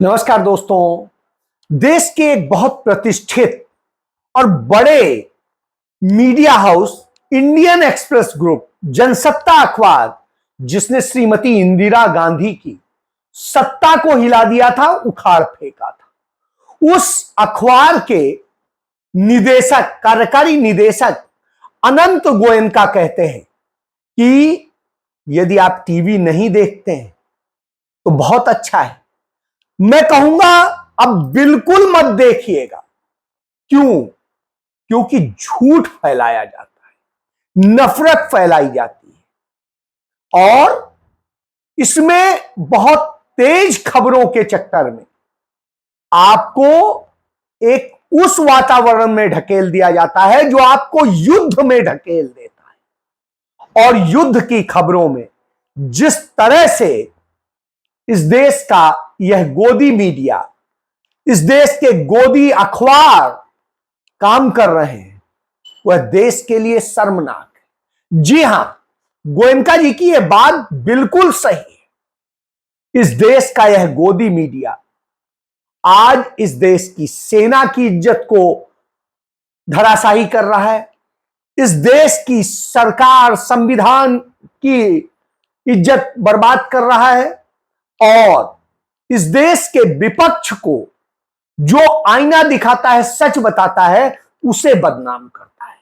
नमस्कार दोस्तों। देश के एक बहुत प्रतिष्ठित और बड़े media house Indian express group Jansatta अखबार, जिसने श्रीमती इंदिरा गांधी की सत्ता को हिला दिया था, उखाड़ फेंका था, उस अखबार के निदेशक, कार्यकारी निदेशक अनंत गोयनका कहते हैं कि यदि आप टीवी नहीं देखते हैं तो बहुत अच्छा है। मैं कहूंगा अब बिल्कुल मत देखिएगा। क्यों? क्योंकि झूठ फैलाया जाता है, नफरत फैलाई जाती है और इसमें बहुत तेज खबरों के चक्कर में आपको एक उस वातावरण में ढकेल दिया जाता है जो आपको युद्ध में ढकेल देता है। और युद्ध की खबरों में जिस तरह से इस देश का यह गोदी मीडिया, इस देश के गोदी अखबार काम कर रहे हैं, वह देश के लिए शर्मनाक है। जी हां, गोयनका जी की यह बात बिल्कुल सही है। इस देश का यह गोदी मीडिया आज इस देश की सेना की इज्जत को धराशायी कर रहा है, इस देश की सरकार, संविधान की इज्जत बर्बाद कर रहा है और इस देश के विपक्ष को जो आईना दिखाता है, सच बताता है, उसे बदनाम करता है।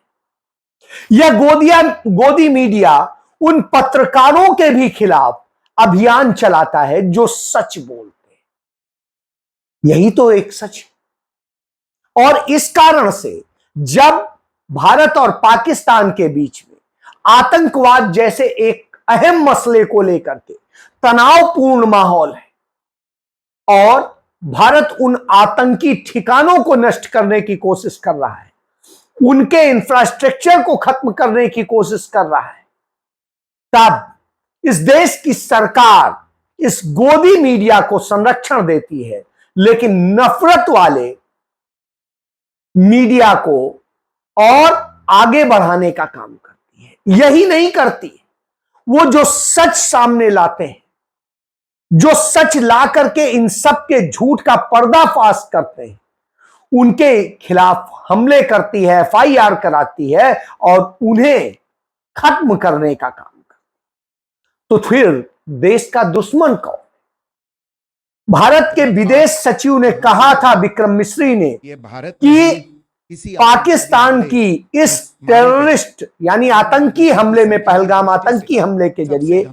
यह गोदी मीडिया उन पत्रकारों के भी खिलाफ अभियान चलाता है जो सच बोलते हैं। यही तो एक सच है। और इस कारण से जब भारत और पाकिस्तान के बीच में आतंकवाद जैसे एक अहम मसले को लेकर के तनावपूर्ण माहौल है और भारत उन आतंकी ठिकानों को नष्ट करने की कोशिश कर रहा है, उनके इंफ्रास्ट्रक्चर को खत्म करने की कोशिश कर रहा है, तब इस देश की सरकार इस गोदी मीडिया को संरक्षण देती है, लेकिन नफरत वाले मीडिया को और आगे बढ़ाने का काम करती है। यही नहीं करती, वो जो सच सामने लाते हैं, जो सच ला करके इन सब के झूठ का पर्दाफाश करते हैं, उनके खिलाफ हमले करती है, एफआईआर कराती है और उन्हें खत्म करने का काम करती है। तो फिर देश का दुश्मन कौन? भारत के विदेश सचिव ने कहा था, विक्रम मिश्री ने, कि पाकिस्तान की इस टेररिस्ट यानी आतंकी हमले में, पहलगाम आतंकी हमले के जरिए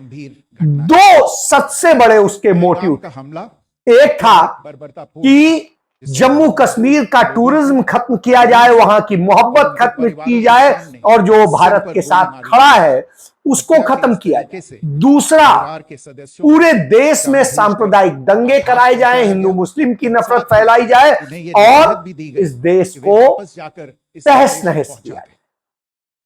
दो सबसे बड़े उसके मोटिव थे। एक था कि जम्मू कश्मीर का टूरिज्म खत्म किया जाए, वहां की मोहब्बत खत्म की जाए और जो भारत के साथ खड़ा है उसको खत्म किया जाए। दूसरा, पूरे देश में सांप्रदायिक दंगे कराए जाए, हिंदू मुस्लिम की नफरत फैलाई जाए और इस देश को तहस नहस किया जाए।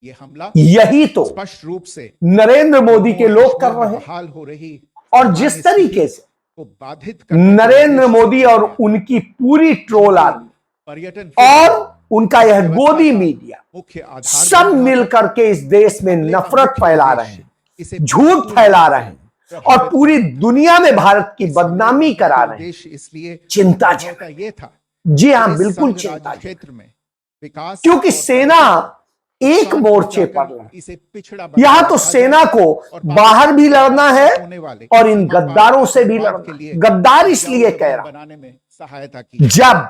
ये हमला यही तो स्पष्ट रूप से नरेंद्र मोदी के लोग कर रहे हैं। और जिस तरीके से बाधित नरेंद्र मोदी और उनकी पूरी ट्रोल आर्मी, पर्यटन और उनका यह गोदी मीडिया मुख्य आधार सब मिलकर के इस देश में नफरत फैला रहे हैं, झूठ फैला रहे हैं और पूरी दुनिया में भारत की बदनामी करा रहे हैं। इसलिए चिंताजनक ये था। जी हां, बिल्कुल चिंताजनक, क्षेत्र में विकास, क्योंकि सेना एक मोर्चे पर लड़ी। यहां तो सेना को बाहर भी लड़ना है और इन गद्दारों से भी लड़ना है। गद्दार इसलिए कह रहा हूं, जब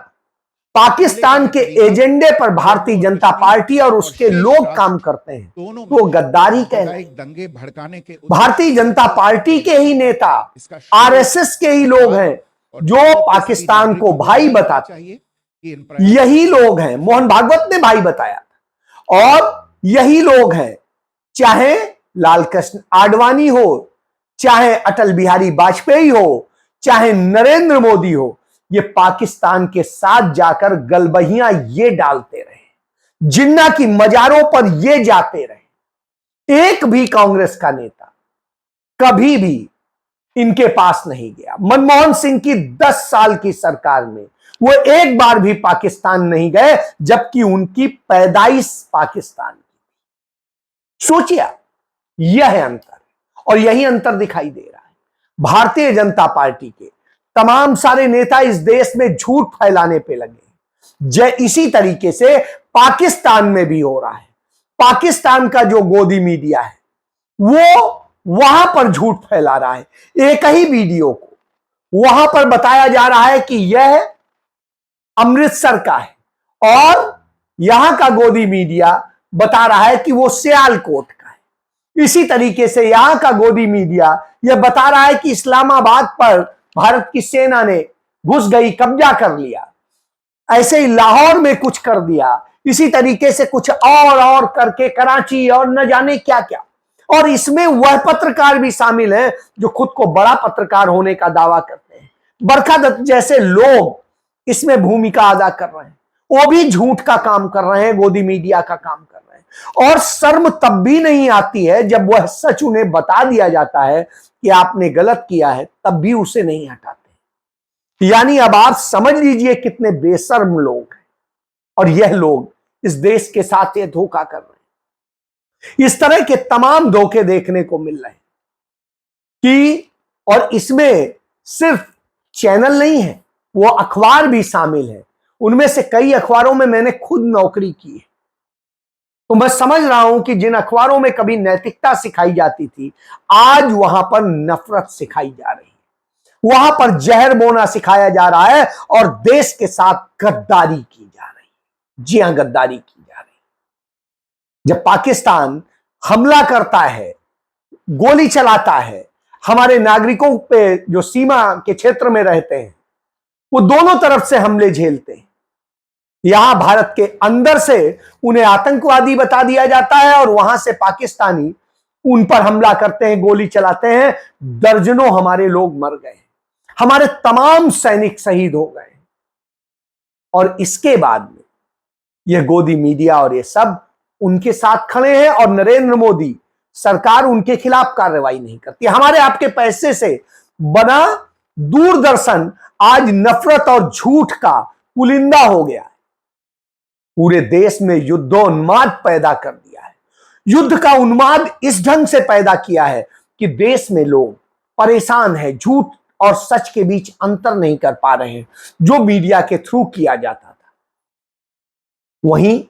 पाकिस्तान के एजेंडे पर भारतीय जनता पार्टी और उसके लोग काम करते हैं तो वो गद्दारी कहलाते हैं। दंगे भड़काने के भारतीय जनता पार्टी के ही नेता, आरएसएस के ही लोग हैं जो पाकिस्तान को भाई बताते हैं। यही लोग हैं, मोहन भागवत ने भाई बताया, और यही लोग हैं, चाहे लाल कृष्ण आडवाणी हो, चाहे अटल बिहारी वाजपेयी हो, चाहे नरेंद्र मोदी हो, ये पाकिस्तान के साथ जाकर गलबहियां ये डालते रहे, जिन्ना की मजारों पर ये जाते रहे। एक भी कांग्रेस का नेता कभी भी इनके पास नहीं गया। मनमोहन सिंह की 10 साल की सरकार में वो एक बार भी पाकिस्तान नहीं गए, जबकि उनकी पैदाइश पाकिस्तान की। सोचिए, यह है अंतर, और यही अंतर दिखाई दे रहा है। भारतीय जनता पार्टी के तमाम सारे नेता इस देश में झूठ फैलाने पे लगे। इसी तरीके से पाकिस्तान में भी हो रहा है। पाकिस्तान का जो गोदी मीडिया है वो वहां पर झूठ फैला रहा है। एक ही वीडियो को वहां पर बताया जा रहा है कि यह अमृतसर का है और यहां का गोदी मीडिया बता रहा है कि वो सियालकोट का है। इसी तरीके से यहां का गोदी मीडिया यह बता रहा है कि इस्लामाबाद पर भारत की सेना ने घुस गई, कब्जा कर लिया। ऐसे ही लाहौर में कुछ कर दिया। इसी तरीके से कुछ और करके कराची और न जाने क्या क्या। और इसमें वह पत्रकार भी शामिल हैं जो खुद को बड़ा पत्रकार होने का दावा करते हैं। बरखा दत्त जैसे लोग इसमें भूमिका अदा कर रहे हैं। वो भी झूठ का काम कर रहे हैं, गोदी मीडिया का काम कर रहे हैं। और शर्म तब भी नहीं आती है जब वह सच उन्हें बता दिया जाता है कि आपने गलत किया है, तब भी उसे नहीं हटाते। यानी अब आप समझ लीजिए कितने बेशर्म लोग हैं और यह लोग इस देश के साथ ये धोखा कर रहे हैं। इस तरह के तमाम धोखे देखने को मिल रहे हैं कि, और इसमें सिर्फ चैनल नहीं है, वो अखबार भी शामिल है। उनमें से कई अखबारों में मैंने खुद नौकरी की है, तो मैं समझ रहा हूं कि जिन अखबारों में कभी नैतिकता सिखाई जाती थी, आज वहां पर नफरत सिखाई जा रही है। वहां पर जहर बोना सिखाया जा रहा है और देश के साथ गद्दारी की जा रही है। जी हां, गद्दारी की जा रही है। जब पाकिस्तान हमला करता है, गोली चलाता है, हमारे नागरिकों पे जो सीमा के क्षेत्र में रहते हैं वो दोनों तरफ से हमले झेलते हैं। यहां भारत के अंदर से उन्हें आतंकवादी बता दिया जाता है और वहां से पाकिस्तानी उन पर हमला करते हैं, गोली चलाते हैं। दर्जनों हमारे लोग मर गए, हमारे तमाम सैनिक शहीद हो गए। और इसके बाद में यह गोदी मीडिया और ये सब उनके साथ खड़े हैं और नरेंद्र मोदी सरकार उनके खिलाफ कार्रवाई नहीं करती। हमारे आपके पैसे से बना दूरदर्शन आज नफरत और झूठ का पुलिंदा हो गया है। पूरे देश में युद्धोन्माद पैदा कर दिया है। युद्ध का उन्माद इस ढंग से पैदा किया है कि देश में लोग परेशान हैं, झूठ और सच के बीच अंतर नहीं कर पा रहे हैं, जो मीडिया के थ्रू किया जाता था। वहीं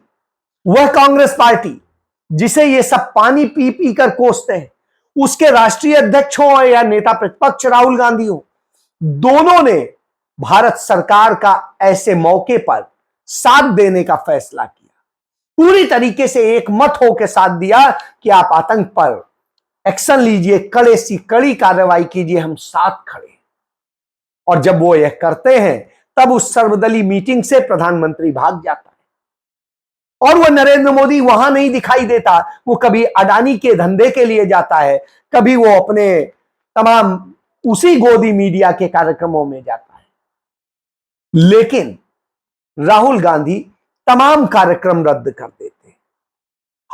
वह कांग्रेस पार्टी जिसे ये सब पानी पी पी कर कोसते हैं, उसके राष्ट्रीय अध्यक्ष हो या नेता प्रतिपक्ष राहुल गांधी हो, दोनों ने भारत सरकार का ऐसे मौके पर साथ देने का फैसला किया। पूरी तरीके से एक मत होकर साथ दिया कि आप आतंक पर एक्शन लीजिए, कड़े सी कड़ी कार्रवाई कीजिए, हम साथ खड़े। और जब वो यह करते हैं तब उस सर्वदलीय मीटिंग से प्रधानमंत्री भाग जाता है और वह नरेंद्र मोदी वहां नहीं दिखाई देता। वो कभी अडानी के धंधे के लिए जाता है, कभी वो अपने तमाम उसी गोदी मीडिया के कार्यक्रमों में जाता है। लेकिन राहुल गांधी तमाम कार्यक्रम रद्द कर देते हैं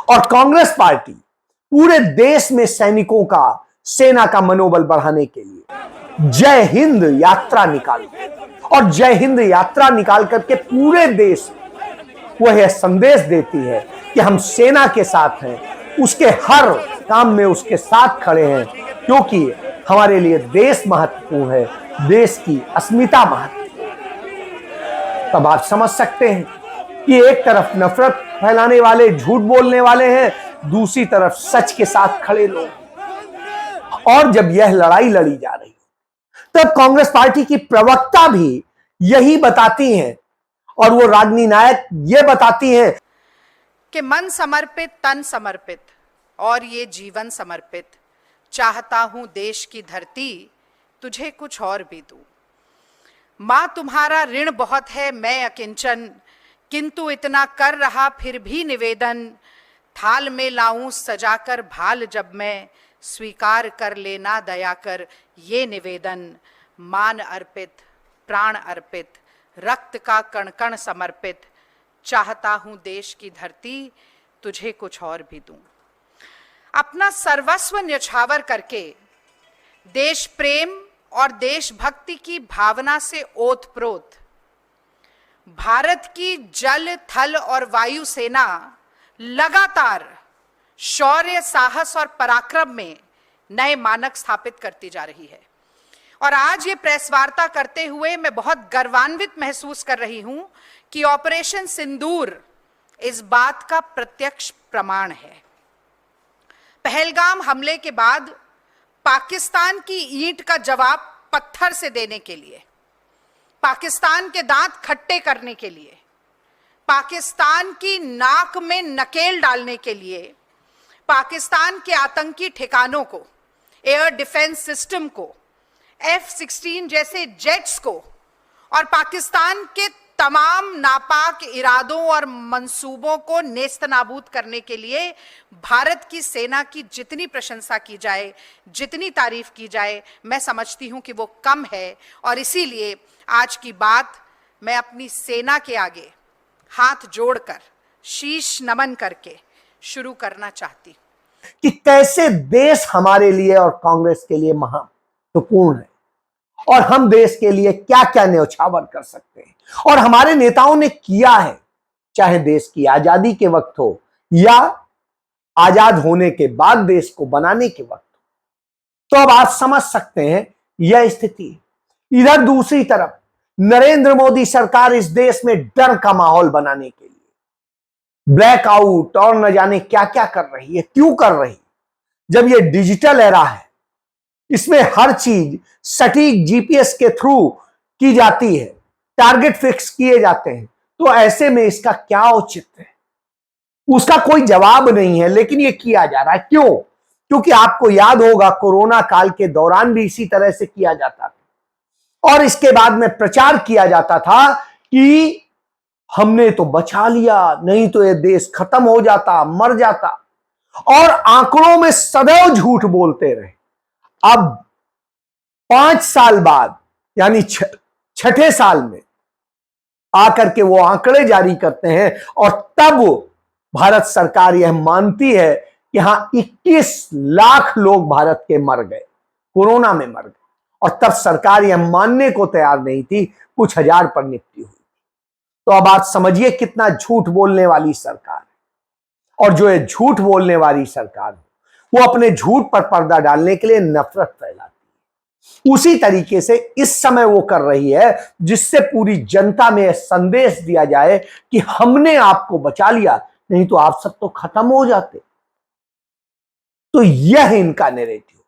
और कांग्रेस पार्टी पूरे देश में सैनिकों का, सेना का मनोबल बढ़ाने के लिए जय हिंद यात्रा निकालती और जय हिंद यात्रा निकाल करके पूरे देश वह यह संदेश देती है कि हम सेना के साथ हैं, उसके हर काम में उसके साथ खड़े हैं, क्योंकि हमारे लिए देश महत्वपूर्ण है, देश की अस्मिता महत्वपूर्ण। तब आप समझ सकते हैं कि एक तरफ नफरत फैलाने वाले, झूठ बोलने वाले हैं, दूसरी तरफ सच के साथ खड़े लोग। और जब यह लड़ाई लड़ी जा रही तब कांग्रेस पार्टी की प्रवक्ता भी यही बताती हैं और वो रागिनी नायक ये बताती हैं कि मन समर्पित, तन समर्पित और ये जीवन समर्पित, चाहता हूं देश की धरती तुझे कुछ और भी दूं। मां तुम्हारा ऋण बहुत है, मैं अकिंचन, किंतु इतना कर रहा फिर भी निवेदन, थाल में लाऊं सजाकर भाल जब मैं, स्वीकार कर लेना दया कर ये निवेदन, मान अर्पित, प्राण अर्पित, रक्त का कण कण समर्पित, चाहता हूं देश की धरती तुझे कुछ और भी दूं। अपना सर्वस्व न्यौछावर करके देश प्रेम और देशभक्ति की भावना से ओतप्रोत भारत की जल, थल और वायु सेना लगातार शौर्य, साहस और पराक्रम में नए मानक स्थापित करती जा रही है और आज ये प्रेस वार्ता करते हुए मैं बहुत गर्वान्वित महसूस कर रही हूं कि ऑपरेशन सिंदूर इस बात का प्रत्यक्ष प्रमाण है। पहलगाम हमले के बाद पाकिस्तान की ईंट का जवाब पत्थर से देने के लिए, पाकिस्तान के दांत खट्टे करने के लिए, पाकिस्तान की नाक में नकेल डालने के लिए, पाकिस्तान के आतंकी ठिकानों को, एयर डिफेंस सिस्टम को, F-16 जैसे जेट्स को और पाकिस्तान के तमाम नापाक इरादों और मंसूबों को नेस्तनाबूद करने के लिए भारत की सेना की जितनी प्रशंसा की जाए, जितनी तारीफ की जाए, मैं समझती हूं कि वो कम है। और इसीलिए आज की बात मैं अपनी सेना के आगे हाथ जोड़कर, शीश नमन करके शुरू करना चाहती हूं कि कैसे देश हमारे लिए और कांग्रेस के लिए महत्वपूर्ण है और हम देश के लिए क्या क्या न्यौछावर कर सकते हैं और हमारे नेताओं ने किया है, चाहे देश की आजादी के वक्त हो या आजाद होने के बाद देश को बनाने के वक्त हो। तो अब आप समझ सकते हैं यह स्थिति। इधर दूसरी तरफ नरेंद्र मोदी सरकार इस देश में डर का माहौल बनाने के लिए ब्लैकआउट और न जाने क्या क्या कर रही है। क्यों कर रही? जब यह डिजिटल एरा है, इसमें हर चीज सटीक जीपीएस के थ्रू की जाती है, टारगेट फिक्स किए जाते हैं, तो ऐसे में इसका क्या औचित्य है? उसका कोई जवाब नहीं है, लेकिन यह किया जा रहा है। क्यों? क्योंकि आपको याद होगा कोरोना काल के दौरान भी इसी तरह से किया जाता था और इसके बाद में प्रचार किया जाता था कि हमने तो बचा लिया, नहीं तो यह देश खत्म हो जाता, मर जाता, और आंकड़ों में सदैव झूठ बोलते रहे। अब 5 साल बाद यानी छठे साल में आकर के वो आंकड़े जारी करते हैं और तब भारत सरकार यह मानती है कि हां 21 लाख लोग भारत के मर गए, कोरोना में मर गए, और तब सरकार यह मानने को तैयार नहीं थी, कुछ हजार पर निपटी हुई। तो अब आप समझिए कितना झूठ बोलने वाली सरकार है। और जो ये झूठ बोलने वाली सरकार है वो अपने झूठ पर पर्दा डालने के लिए नफरत फैलाती है। उसी तरीके से इस समय वो कर रही है जिससे पूरी जनता में संदेश दिया जाए कि हमने आपको बचा लिया, नहीं तो आप सब तो खत्म हो जाते। तो यह इनका नैरेटिव,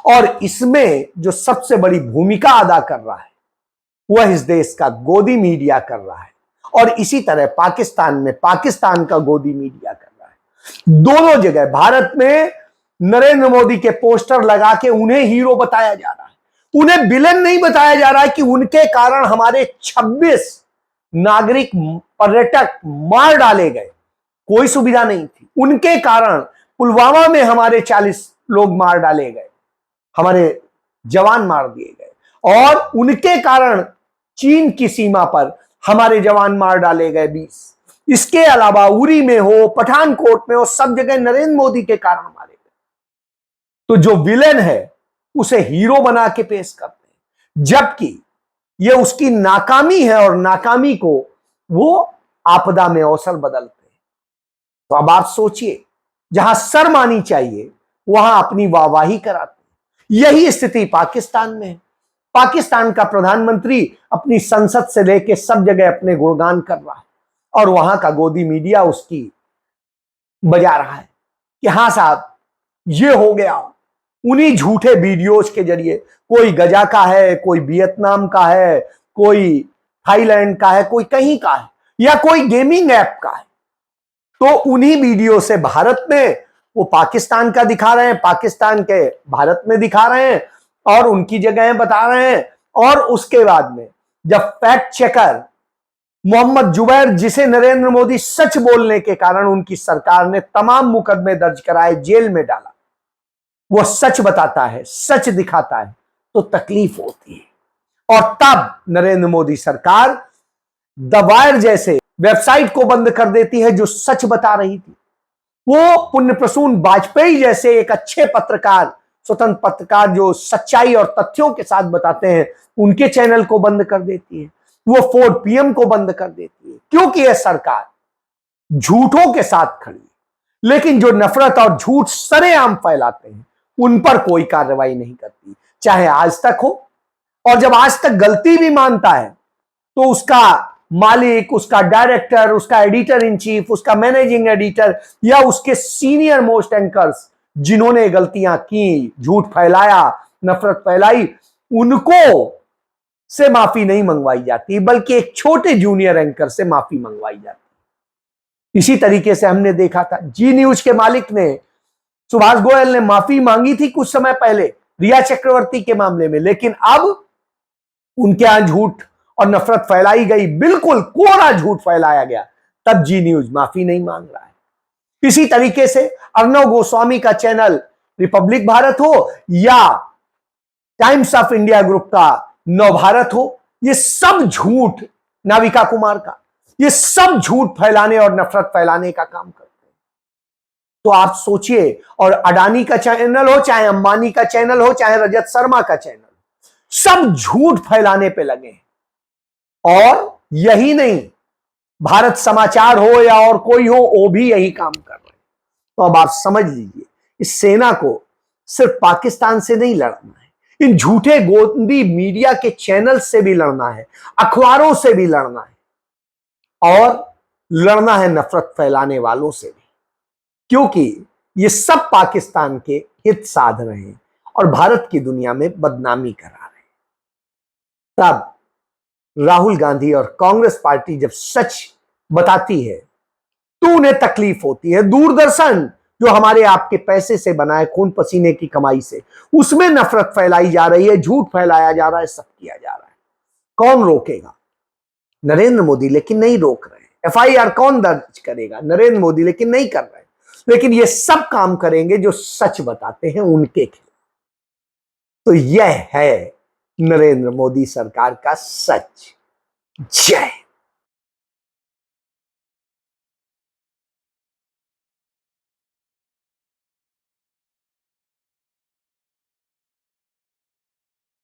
और इसमें जो सबसे बड़ी भूमिका अदा कर रहा है वह इस देश का गोदी मीडिया कर रहा है, और इसी तरह पाकिस्तान में पाकिस्तान का गोदी मीडिया कर रहा है। दोनों जगह भारत में नरेंद्र मोदी के पोस्टर लगा के उन्हें हीरो बताया जा रहा है, उन्हें विलेन नहीं बताया जा रहा है कि उनके कारण हमारे 26 नागरिक पर्यटक मार डाले गए, कोई सुविधा नहीं थी। उनके कारण पुलवामा में हमारे 40 लोग मार डाले गए, हमारे जवान मार दिए गए, और उनके कारण चीन की सीमा पर हमारे जवान मार डाले गए 20। इसके अलावा उरी में हो, पठानकोट में हो, सब जगह नरेंद्र मोदी के कारण मारे गए। तो जो विलेन है उसे हीरो बना के पेश करते हैं, जबकि यह उसकी नाकामी है और नाकामी को वो आपदा में अवसर बदलते हैं। तो अब आप सोचिए, जहां शर्म आनी चाहिए वहां अपनी वाहवाही कराते हैं। यही स्थिति पाकिस्तान में है। पाकिस्तान का प्रधानमंत्री अपनी संसद से लेकर सब जगह अपने गुणगान कर रहा है और वहां का गोदी मीडिया उसकी बजा रहा है कि हां साहब ये हो गया। उन्हीं झूठे वीडियोज के जरिए, कोई गजा का है, कोई वियतनाम का है, कोई थाईलैंड का है, कोई कहीं का है, या कोई गेमिंग ऐप का है, तो उन्हीं वीडियो से भारत में वो पाकिस्तान का दिखा रहे हैं, पाकिस्तान के भारत में दिखा रहे हैं और उनकी जगहें बता रहे हैं। और उसके बाद में जब फैक्ट चेकर मोहम्मद जुबैर, जिसे नरेंद्र मोदी सच बोलने के कारण उनकी सरकार ने तमाम मुकदमे दर्ज कराए, जेल में डाला, वो सच बताता है, सच दिखाता है, तो तकलीफ होती है। और तब नरेंद्र मोदी सरकार द वायर जैसे वेबसाइट को बंद कर देती है जो सच बता रही थी। वो पुण्य प्रसून वाजपेयी जैसे एक अच्छे पत्रकार, स्वतंत्र पत्रकार जो सच्चाई और तथ्यों के साथ बताते हैं, उनके चैनल को बंद कर देती है। वो 4 PM को बंद कर देती है, क्योंकि यह सरकार झूठों के साथ खड़ी है। लेकिन जो नफरत और झूठ सरेआम फैलाते हैं उन पर कोई कार्रवाई नहीं करती, चाहे आज तक हो, और जब आज तक गलती भी मानता है तो उसका मालिक, उसका डायरेक्टर, उसका एडिटर इन चीफ, उसका मैनेजिंग एडिटर या उसके सीनियर मोस्ट एंकर्स जिन्होंने गलतियां की, झूठ फैलाया, नफरत फैलाई, उनको से माफी नहीं मंगवाई जाती, बल्कि एक छोटे जूनियर एंकर से माफी मंगवाई जाती। इसी तरीके से हमने देखा था जी न्यूज के मालिक ने, सुभाष गोयल ने माफी मांगी थी कुछ समय पहले रिया चक्रवर्ती के मामले में, लेकिन अब उनके यहां झूठ और नफरत फैलाई गई, बिल्कुल कोरा झूठ फैलाया गया, तब जी न्यूज माफी नहीं मांग रहा है। इसी तरीके से अर्णव गोस्वामी का चैनल रिपब्लिक भारत हो या टाइम्स ऑफ इंडिया ग्रुप का नवभारत हो, ये सब झूठ, नाविका कुमार का, ये सब झूठ फैलाने और नफरत फैलाने का काम करते हैं। तो आप सोचिए, और अडानी का चैनल हो, चाहे अंबानी का चैनल हो, चाहे रजत शर्मा का चैनल, सब झूठ फैलाने पे लगे हैं। और यही नहीं, भारत समाचार हो या और कोई हो, वो भी यही काम कर रहे हैं। तो अब आप समझ लीजिए, इस सेना को सिर्फ पाकिस्तान से नहीं लड़ना है, इन झूठे गोंदी मीडिया के चैनल से भी लड़ना है, अखबारों से भी लड़ना है, और लड़ना है नफरत फैलाने वालों से भी, क्योंकि ये सब पाकिस्तान के हित साध रहे हैं और भारत की दुनिया में बदनामी करा रहे हैं। तब राहुल गांधी और कांग्रेस पार्टी जब सच बताती है तो उन्हें तकलीफ होती है। दूरदर्शन जो हमारे आपके पैसे से बना है, खून पसीने की कमाई से, उसमें नफरत फैलाई जा रही है, झूठ फैलाया जा रहा है, सब किया जा रहा है। कौन रोकेगा? नरेंद्र मोदी, लेकिन नहीं रोक रहे। एफआईआर कौन दर्ज करेगा? नरेंद्र मोदी, लेकिन नहीं कर रहे। लेकिन ये सब काम करेंगे जो सच बताते हैं उनके खिलाफ। तो यह है नरेंद्र मोदी सरकार का सच। जय